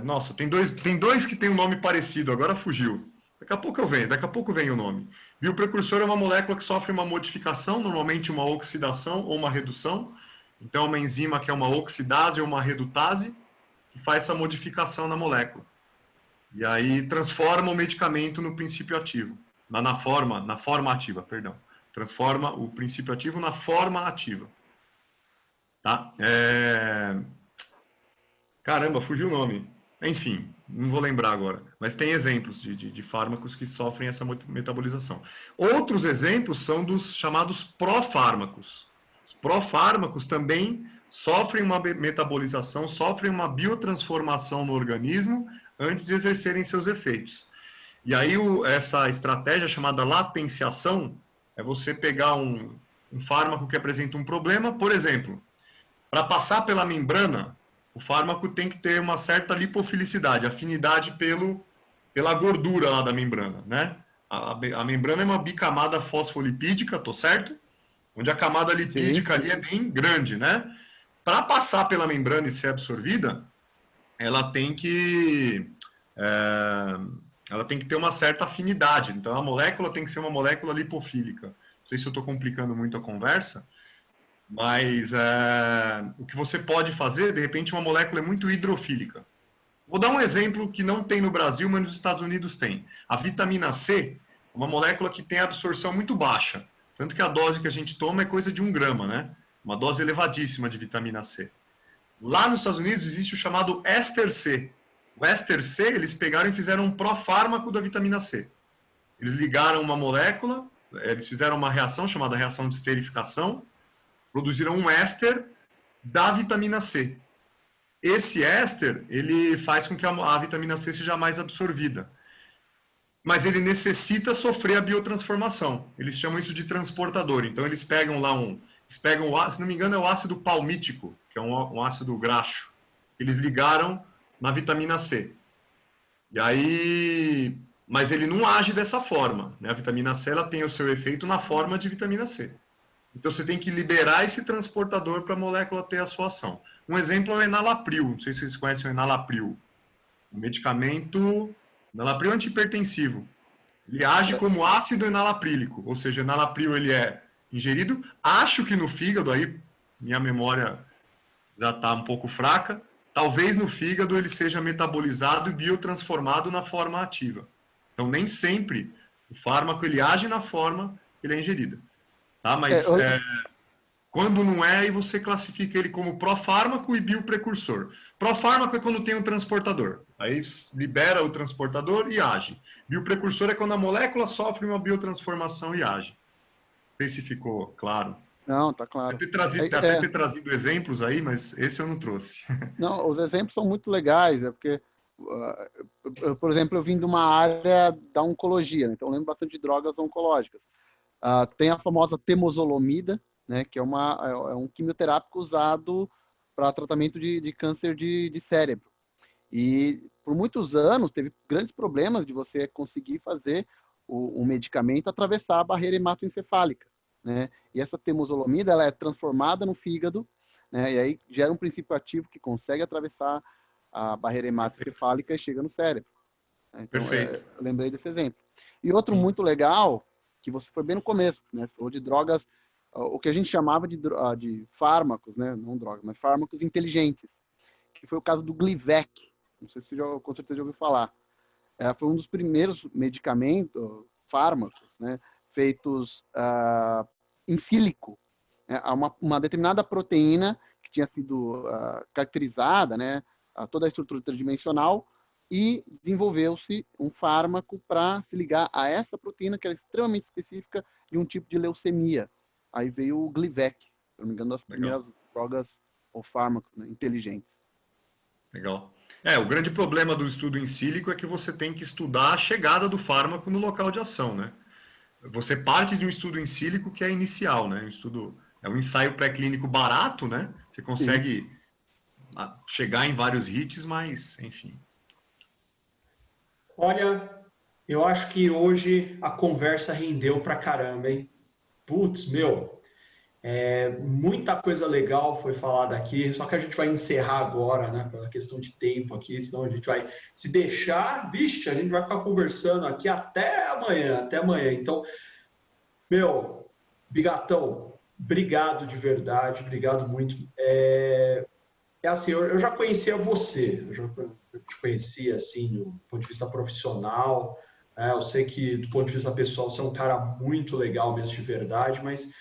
Nossa, tem dois que tem um nome parecido, agora fugiu. Daqui a pouco vem o nome. Bioprecursor é uma molécula que sofre uma modificação, normalmente uma oxidação ou uma redução. Então, é uma enzima que é uma oxidase ou uma redutase, que faz essa modificação na molécula. E aí transforma o medicamento no princípio ativo. Na forma ativa, perdão. Transforma o princípio ativo na forma ativa. Tá? Caramba, fugiu o nome. enfim, não vou lembrar agora, mas tem exemplos de fármacos que sofrem essa metabolização. Outros exemplos são dos chamados profármacos. Os profármacos também sofrem uma metabolização, sofrem uma biotransformação no organismo antes de exercerem seus efeitos. E aí essa estratégia chamada latenciação é você pegar um fármaco que apresenta um problema, por exemplo, para passar pela membrana, o fármaco tem que ter uma certa lipofilicidade, afinidade pela gordura lá da membrana, né? A membrana é uma bicamada fosfolipídica, tô certo? Onde a camada lipídica ali é bem grande, né? Para passar pela membrana e ser absorvida, ela tem que ter uma certa afinidade. Então, a molécula tem que ser uma molécula lipofílica. Não sei se eu estou complicando muito a conversa, mas o que você pode fazer, de repente, uma molécula é muito hidrofílica. Vou dar um exemplo que não tem no Brasil, mas nos Estados Unidos tem. A vitamina C é uma molécula que tem absorção muito baixa. Tanto que a dose que a gente toma é coisa de 1 grama, né? Uma dose elevadíssima de vitamina C. Lá nos Estados Unidos existe o chamado éster C. O éster C, eles pegaram e fizeram um profármaco da vitamina C. Eles ligaram uma molécula, eles fizeram uma reação chamada reação de esterificação, produziram um éster da vitamina C. Esse éster, ele faz com que a vitamina C seja mais absorvida. Mas ele necessita sofrer a biotransformação. Eles chamam isso de transportador. Então, eles pegam lá se não me engano, é o ácido palmítico, que é um ácido graxo. Eles ligaram na vitamina C. E aí, mas ele não age dessa forma, né? A vitamina C, ela tem o seu efeito na forma de vitamina C. Então, você tem que liberar esse transportador para a molécula ter a sua ação. Um exemplo é o enalapril. Não sei se vocês conhecem o enalapril. Um medicamento... Enalapril é antihipertensivo. Ele age como ácido enalaprílico. Ou seja, o enalapril ele é ingerido. Acho que no fígado, aí minha memória já está um pouco fraca. Talvez no fígado ele seja metabolizado e biotransformado na forma ativa. Então, nem sempre o fármaco ele age na forma que ele é ingerido. Tá? Mas quando não é, aí você classifica ele como profármaco e bioprecursor. Profármaco é quando tem um transportador. Aí libera o transportador e age. Bioprecursor é quando a molécula sofre uma biotransformação e age. Não sei se ficou claro. Não, tá claro. Até ter trazido exemplos aí, mas esse eu não trouxe. Não, os exemplos são muito legais, porque, por exemplo, eu vim de uma área da oncologia, né? Então eu lembro bastante de drogas oncológicas. Tem a famosa temozolomida, né, que é um quimioterápico usado para tratamento de câncer de cérebro. E por muitos anos teve grandes problemas de você conseguir fazer o medicamento atravessar a barreira hematoencefálica, né? E essa temozolomida ela é transformada no fígado, né? E aí gera um princípio ativo que consegue atravessar a barreira hematoencefálica e chega no cérebro. Então, eu lembrei desse exemplo. E outro muito legal, que você foi bem no começo, né? Falou de drogas, o que a gente chamava de fármacos, né? Não drogas, mas fármacos inteligentes, que foi o caso do Glivec. Não sei se você com certeza já ouviu falar. Foi um dos primeiros medicamentos, fármacos, né? Feitos em sílico. Uma determinada proteína que tinha sido caracterizada, né? Toda a estrutura tridimensional, e desenvolveu-se um fármaco para se ligar a essa proteína que era extremamente específica de um tipo de leucemia. Aí veio o Glivec, se não me engano, das primeiras drogas ou fármacos, né, inteligentes. Legal. O grande problema do estudo em sílico é que você tem que estudar a chegada do fármaco no local de ação, né? Você parte de um estudo em sílico que é inicial, né? É um ensaio pré-clínico barato, né? Você consegue chegar em vários hits, mas, enfim. Olha, eu acho que hoje a conversa rendeu pra caramba, hein? Putz, muita coisa legal foi falada aqui, só que a gente vai encerrar agora, né? Pela questão de tempo aqui, senão a gente vai se deixar, vixe, a gente vai ficar conversando aqui até amanhã. Então, Bigatão, obrigado de verdade, obrigado muito. Assim, eu já conhecia você, eu te conhecia assim, do ponto de vista profissional, né? Eu sei que do ponto de vista pessoal você é um cara muito legal mesmo, de verdade, mas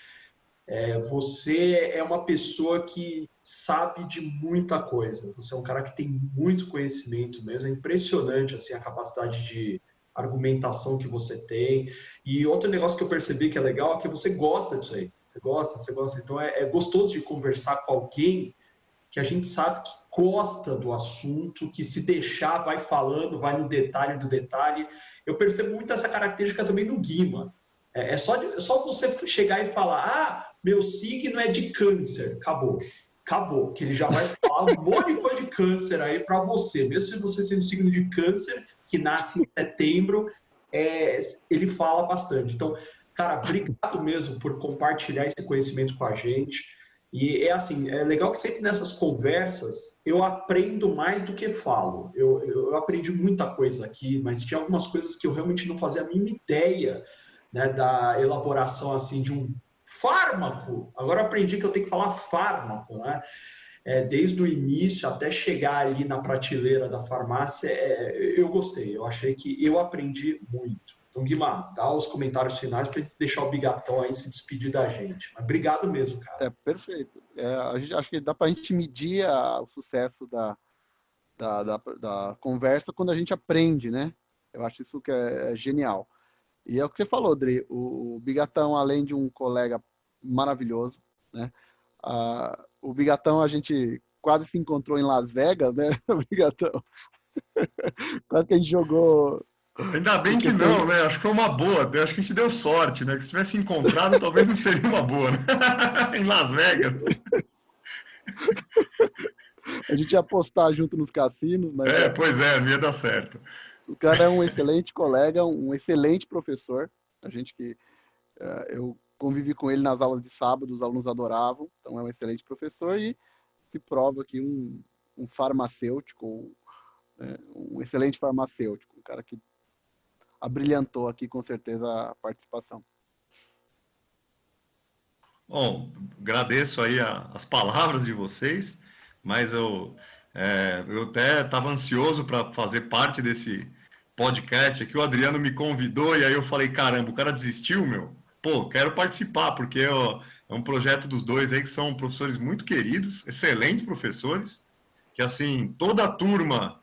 Você é uma pessoa que sabe de muita coisa. Você é um cara que tem muito conhecimento mesmo. É impressionante assim, a capacidade de argumentação que você tem. E outro negócio que eu percebi que é legal é que você gosta disso aí. Você gosta. Então é gostoso de conversar com alguém que a gente sabe que gosta do assunto, que se deixar vai falando, vai no detalhe do detalhe. Eu percebo muito essa característica também no Guima. É só você chegar e falar, meu signo é de câncer. Acabou. Que ele já vai falar um monte de coisa de câncer aí para você. Mesmo se você sendo signo de câncer, que nasce em setembro, ele fala bastante. Então, cara, obrigado mesmo por compartilhar esse conhecimento com a gente. E assim, é legal que sempre nessas conversas eu aprendo mais do que falo. Eu aprendi muita coisa aqui, mas tinha algumas coisas que eu realmente não fazia a mínima ideia, né, da elaboração assim de um fármaco. Agora eu aprendi que eu tenho que falar fármaco, né? Desde o início até chegar ali na prateleira da farmácia, eu gostei. Eu achei que eu aprendi muito. Então, Guimar, dá os comentários finais para deixar o Bigatão aí se despedir da gente. Mas obrigado mesmo, cara. Perfeito. Acho que dá para a gente medir o sucesso da conversa quando a gente aprende, né? Eu acho isso que é genial. E é o que você falou, Dri. O Bigatão, além de um colega maravilhoso, né? O Bigatão, a gente quase se encontrou em Las Vegas, né? O Bigatão. Quase que a gente jogou... Ainda bem que não, né? Acho que foi uma boa. Acho que a gente deu sorte, né? Que se tivesse encontrado, talvez não seria uma boa, né? Em Las Vegas. A gente ia apostar junto nos cassinos, mas... Pois é, não ia dar certo. O cara é um excelente colega, um excelente professor. Eu convivi com ele nas aulas de sábado, os alunos adoravam. Então é um excelente professor e se prova aqui um farmacêutico, um excelente farmacêutico, um cara que abrilhantou aqui com certeza a participação. Bom, agradeço aí as palavras de vocês, mas eu até estava ansioso para fazer parte desse podcast aqui. O Adriano me convidou e aí eu falei, caramba, o cara desistiu, meu? Pô, quero participar, porque é um projeto dos dois aí que são professores muito queridos, excelentes professores, que assim, toda a turma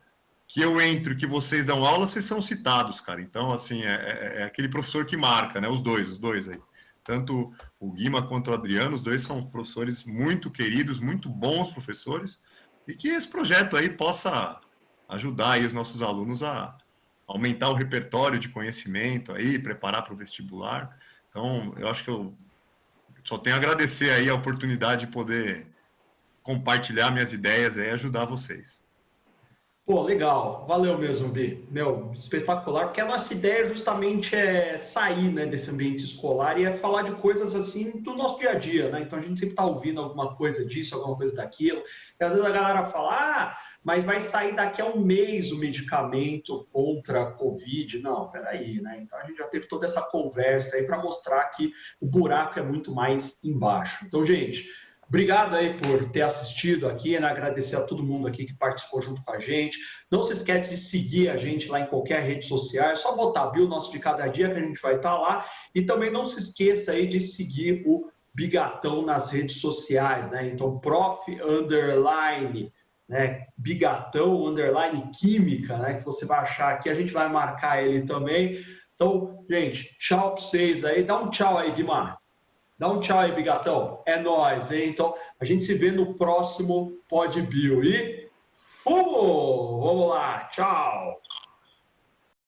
que eu entro, que vocês dão aula, vocês são citados, cara. Então, assim, é aquele professor que marca, né? Os dois aí. Tanto o Guima quanto o Adriano, os dois são professores muito queridos, muito bons professores, e que esse projeto aí possa ajudar aí os nossos alunos a aumentar o repertório de conhecimento aí, preparar para o vestibular. Então, eu acho que eu só tenho a agradecer aí a oportunidade de poder compartilhar minhas ideias e ajudar vocês. Pô, legal. Valeu mesmo, Bi. Meu, espetacular, porque a nossa ideia justamente é sair, né, desse ambiente escolar e é falar de coisas assim do nosso dia a dia, né? Então a gente sempre está ouvindo alguma coisa disso, alguma coisa daquilo. E às vezes a galera fala, mas vai sair daqui a um mês o medicamento contra a Covid. Não, peraí, né? Então a gente já teve toda essa conversa aí para mostrar que o buraco é muito mais embaixo. Então, gente, obrigado aí por ter assistido aqui, né? Agradecer a todo mundo aqui que participou junto com a gente. Não se esquece de seguir a gente lá em qualquer rede social. É só botar Bio Nosso de Cada Dia que a gente vai estar lá. E também não se esqueça aí de seguir o Bigatão nas redes sociais, né? Então, né? Bigatão _ Química, né? Que você vai achar aqui. A gente vai marcar ele também. Então, gente, tchau para vocês aí. Dá um tchau aí, Guimar. Dá um tchau aí, Bigatão. É nóis, hein? Então, a gente se vê no próximo Pod Bio. E fumo! Vamos lá, tchau!